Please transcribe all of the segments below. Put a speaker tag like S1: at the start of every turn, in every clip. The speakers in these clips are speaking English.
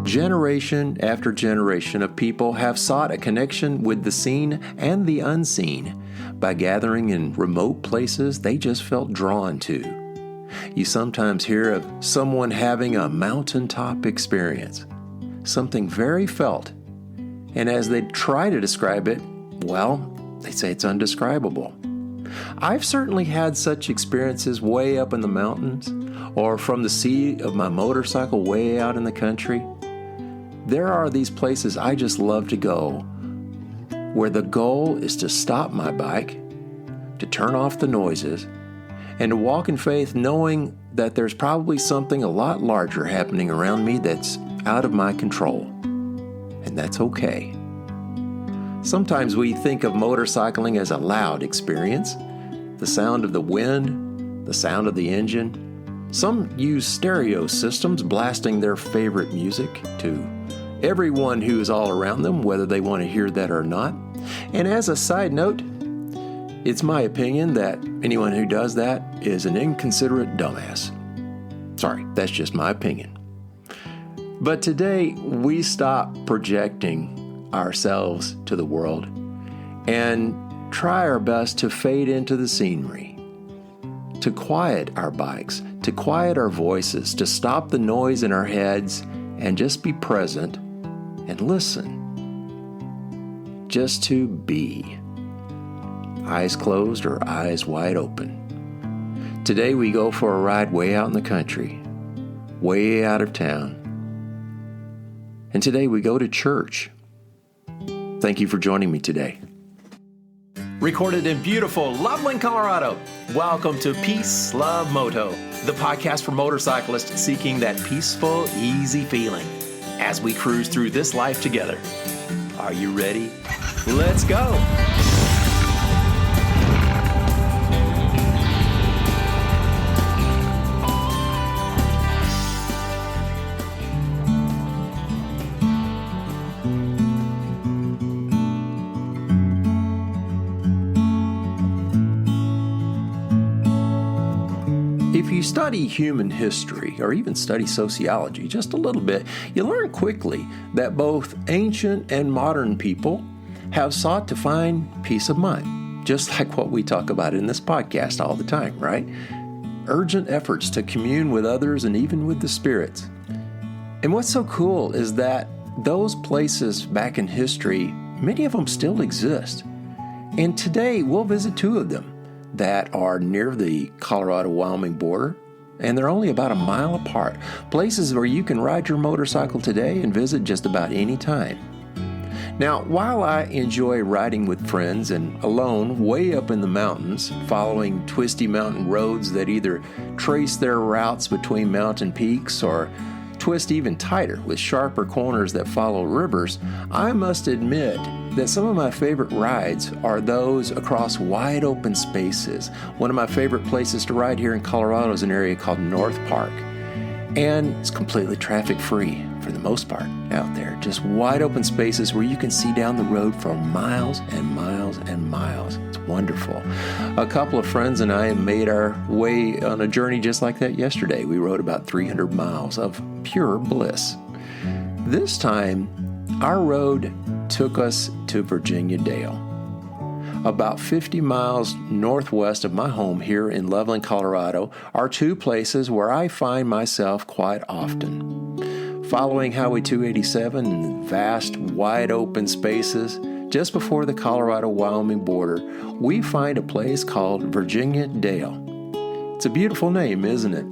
S1: Generation after generation of people have sought a connection with the seen and the unseen by gathering in remote places they just felt drawn to. You sometimes hear of someone having a mountaintop experience, something very felt, and as they try to describe it, well, they say it's undescribable. I've certainly had such experiences way up in the mountains or from the seat of my motorcycle way out in the country. There are these places I just love to go where the goal is to stop my bike, to turn off the noises, and to walk in faith knowing that there's probably something a lot larger happening around me that's out of my control. And that's okay. Sometimes we think of motorcycling as a loud experience, the sound of the wind, the sound of the engine. Some use stereo systems blasting their favorite music to everyone who is all around them, whether they want to hear that or not. And as a side note, it's my opinion that anyone who does that is an inconsiderate dumbass. Sorry, that's just my opinion. But today, we stop projecting ourselves to the world and try our best to fade into the scenery, to quiet our bikes, to quiet our voices, to stop the noise in our heads and just be present and listen. Just to be. Eyes closed or eyes wide open. Today we go for a ride way out in the country, way out of town. And today we go to church. Thank you for joining me today. Recorded in beautiful Loveland, Colorado. Welcome to Peace, Love, Moto, the podcast for motorcyclists seeking that peaceful, easy feeling as we cruise through this life together. Are you ready? Let's go! If you study human history, or even study sociology just a little bit, you learn quickly that both ancient and modern people have sought to find peace of mind, just like what we talk about in this podcast all the time, right? Urgent efforts to commune with others and even with the spirits. And what's so cool is that those places back in history, many of them still exist. And today we'll visit two of them that are near the Colorado Wyoming border, and they're only about a mile apart. Places where you can ride your motorcycle today and visit just about any time. Now, while I enjoy riding with friends and alone way up in the mountains, following twisty mountain roads that either trace their routes between mountain peaks or twist even tighter with sharper corners that follow rivers, I must admit that some of my favorite rides are those across wide open spaces. One of my favorite places to ride here in Colorado is an area called North Park. And it's completely traffic free for the most part out there. Just wide open spaces where you can see down the road for miles and miles and miles. It's wonderful. A couple of friends and I made our way on a journey just like that yesterday. We rode about 300 miles of pure bliss. This time, our road took us to Virginia Dale, about 50 miles northwest of my home here in Loveland, Colorado, are two places where I find myself quite often. Following Highway 287 in vast, wide open spaces, just before the Colorado Wyoming border, we find a place called Virginia Dale. It's a beautiful name, isn't it?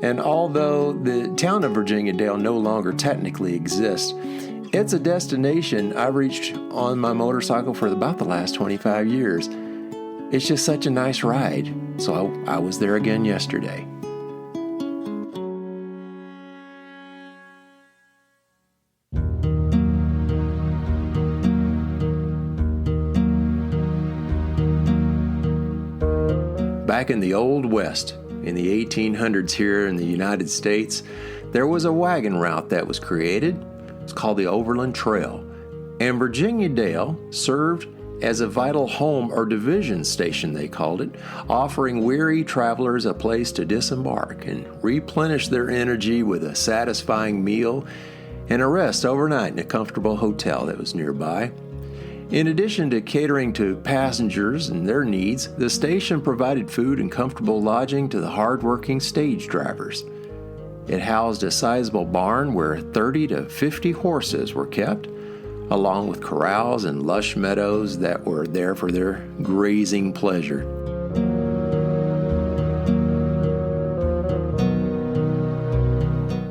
S1: And although the town of Virginia Dale no longer technically exists, it's a destination I reached on my motorcycle for about the last 25 years. It's just such a nice ride. So I was there again yesterday. Back in the Old West, in the 1800s here in the United States, there was a wagon route that was created. It's called the Overland Trail, and Virginia Dale served as a vital home or division station, they called it, offering weary travelers a place to disembark and replenish their energy with a satisfying meal and a rest overnight in a comfortable hotel that was nearby. In addition to catering to passengers and their needs, the station provided food and comfortable lodging to the hard-working stage drivers. It housed a sizable barn where 30 to 50 horses were kept, along with corrals and lush meadows that were there for their grazing pleasure.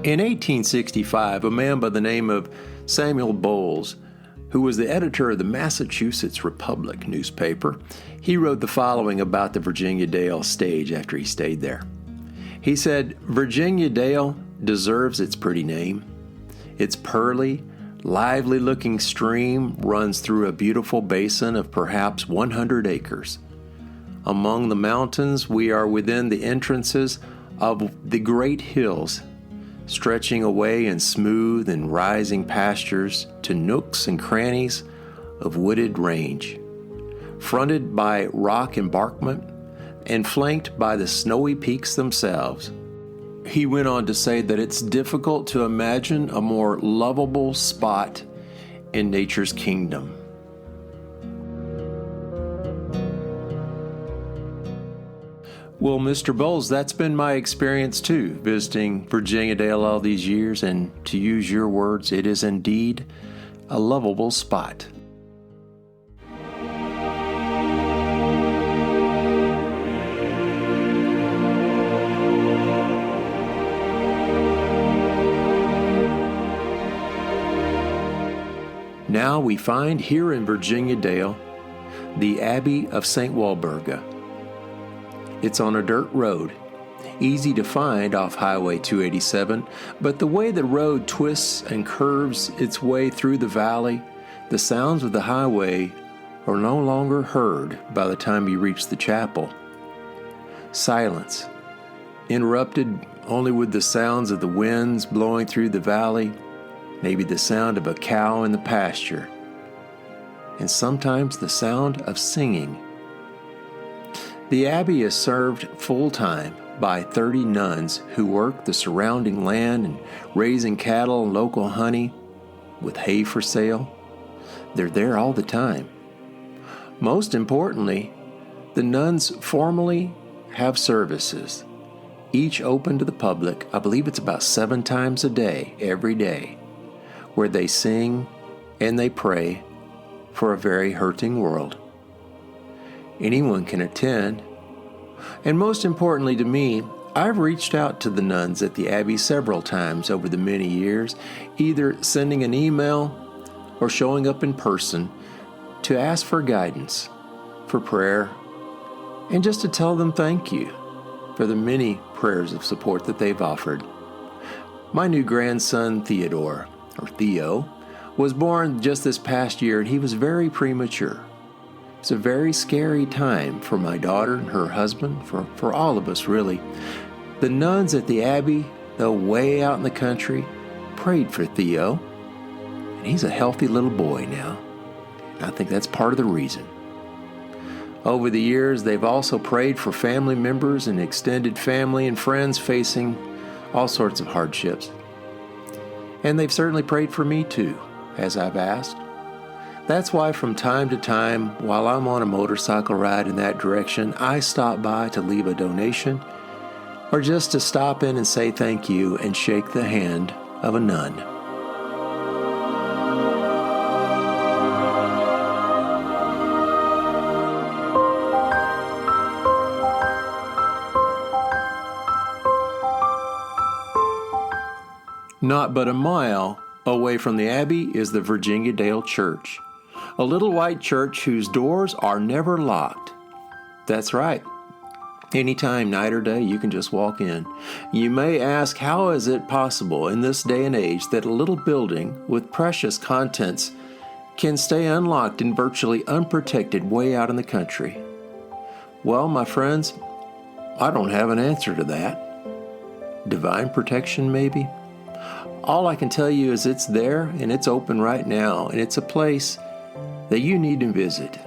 S1: In 1865, a man by the name of Samuel Bowles, who was the editor of the Massachusetts Republic newspaper, he wrote the following about the Virginia Dale stage after he stayed there. He said, "Virginia Dale deserves its pretty name. Its pearly, lively-looking stream runs through a beautiful basin of perhaps 100 acres. Among the mountains, we are within the entrances of the great hills, stretching away in smooth and rising pastures to nooks and crannies of wooded range, fronted by rock embankment and flanked by the snowy peaks themselves." He went on to say that it's difficult to imagine a more lovable spot in nature's kingdom. Well, Mr. Bowles, that's been my experience too, visiting Virginia Dale all these years, and to use your words, it is indeed a lovable spot. Now we find here in Virginia Dale the Abbey of St. Walburga. It's on a dirt road, easy to find off Highway 287, but the way the road twists and curves its way through the valley, the sounds of the highway are no longer heard by the time you reach the chapel. Silence, interrupted only with the sounds of the winds blowing through the valley, maybe the sound of a cow in the pasture, and sometimes the sound of singing. The abbey is served full-time by 30 nuns who work the surrounding land and raising cattle and local honey with hay for sale. They're there all the time. Most importantly, the nuns formally have services, each open to the public. I believe it's about 7 times a day, every day, where they sing and they pray for a very hurting world. Anyone can attend. And most importantly to me, I've reached out to the nuns at the Abbey several times over the many years, either sending an email or showing up in person to ask for guidance, for prayer, and just to tell them thank you for the many prayers of support that they've offered. My new grandson, Theo, was born just this past year, and he was very premature. It's a very scary time for my daughter and her husband, for all of us, really. The nuns at the Abbey, though way out in the country, prayed for Theo, and he's a healthy little boy now. I think that's part of the reason. Over the years, they've also prayed for family members and extended family and friends facing all sorts of hardships. And they've certainly prayed for me too, as I've asked. That's why from time to time, while I'm on a motorcycle ride in that direction, I stop by to leave a donation or just to stop in and say thank you and shake the hand of a nun. Not but a mile away from the Abbey is the Virginia Dale Church, a little white church whose doors are never locked. That's right. Anytime, night or day, you can just walk in. You may ask, how is it possible in this day and age that a little building with precious contents can stay unlocked and virtually unprotected way out in the country? Well, my friends, I don't have an answer to that. Divine protection, maybe? All I can tell you is it's there and it's open right now, and it's a place that you need to visit.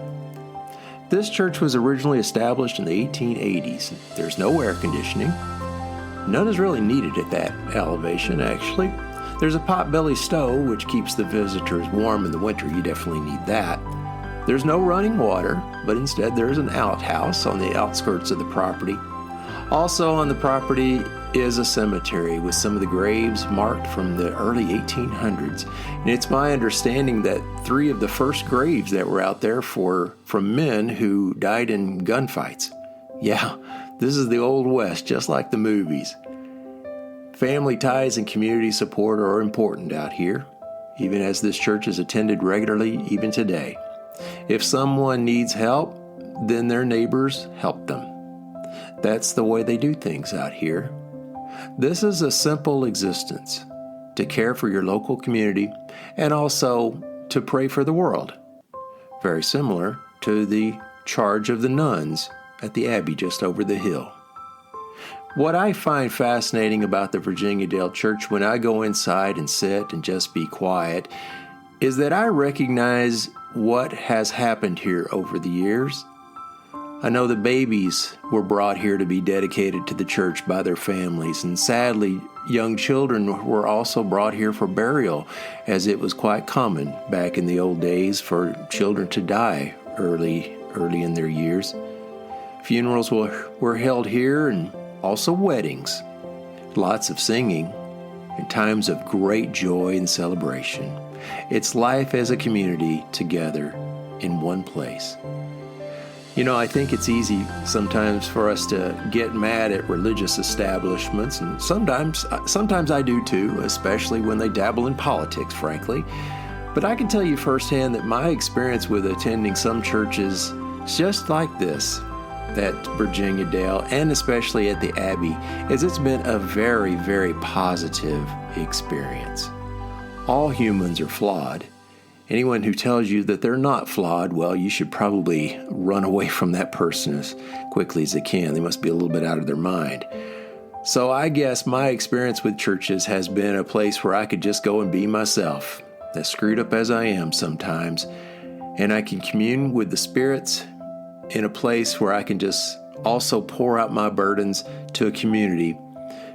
S1: This church was originally established in the 1880s. There's no air conditioning. None is really needed at that elevation, actually. There's a potbelly stove, which keeps the visitors warm in the winter. You definitely need that. There's no running water, but instead there's an outhouse on the outskirts of the property. Also on the property is a cemetery with some of the graves marked from the early 1800s. And it's my understanding that 3 of the first graves that were out there from men who died in gunfights. Yeah, this is the Old West, just like the movies. Family ties and community support are important out here, even as this church is attended regularly even today. If someone needs help, then their neighbors help them. That's the way they do things out here. This is a simple existence, to care for your local community and also to pray for the world. Very similar to the charge of the nuns at the Abbey just over the hill. What I find fascinating about the Virginia Dale Church when I go inside and sit and just be quiet is that I recognize what has happened here over the years. I know the babies were brought here to be dedicated to the church by their families, and sadly, young children were also brought here for burial, as it was quite common back in the old days for children to die early in their years. Funerals were held here, and also weddings, lots of singing, and times of great joy and celebration. It's life as a community together in one place. You know, I think it's easy sometimes for us to get mad at religious establishments, and sometimes I do too, especially when they dabble in politics, frankly. But I can tell you firsthand that my experience with attending some churches is just like this at Virginia Dale, and especially at the Abbey, is it's been a very, very positive experience. All humans are flawed. Anyone who tells you that they're not flawed, well, you should probably run away from that person as quickly as they can. They must be a little bit out of their mind. So I guess my experience with churches has been a place where I could just go and be myself, as screwed up as I am sometimes, and I can commune with the spirits in a place where I can just also pour out my burdens to a community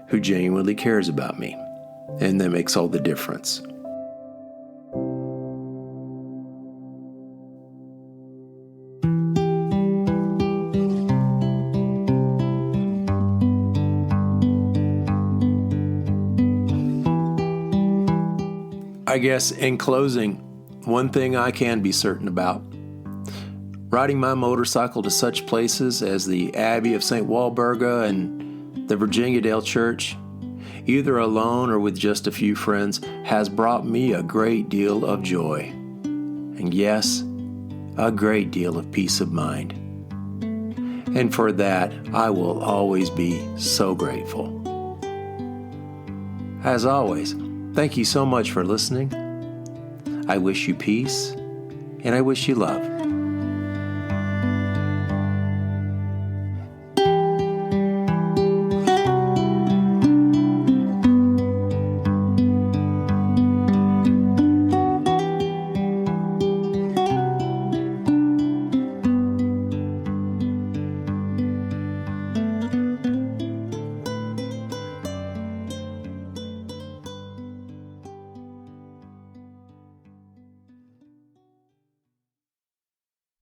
S1: who genuinely cares about me. And that makes all the difference. I guess in closing, one thing I can be certain about: riding my motorcycle to such places as the Abbey of St. Walburga and the Virginia Dale Church, either alone or with just a few friends, has brought me a great deal of joy. And yes, a great deal of peace of mind. And for that, I will always be so grateful. As always, thank you so much for listening. I wish you peace, and I wish you love.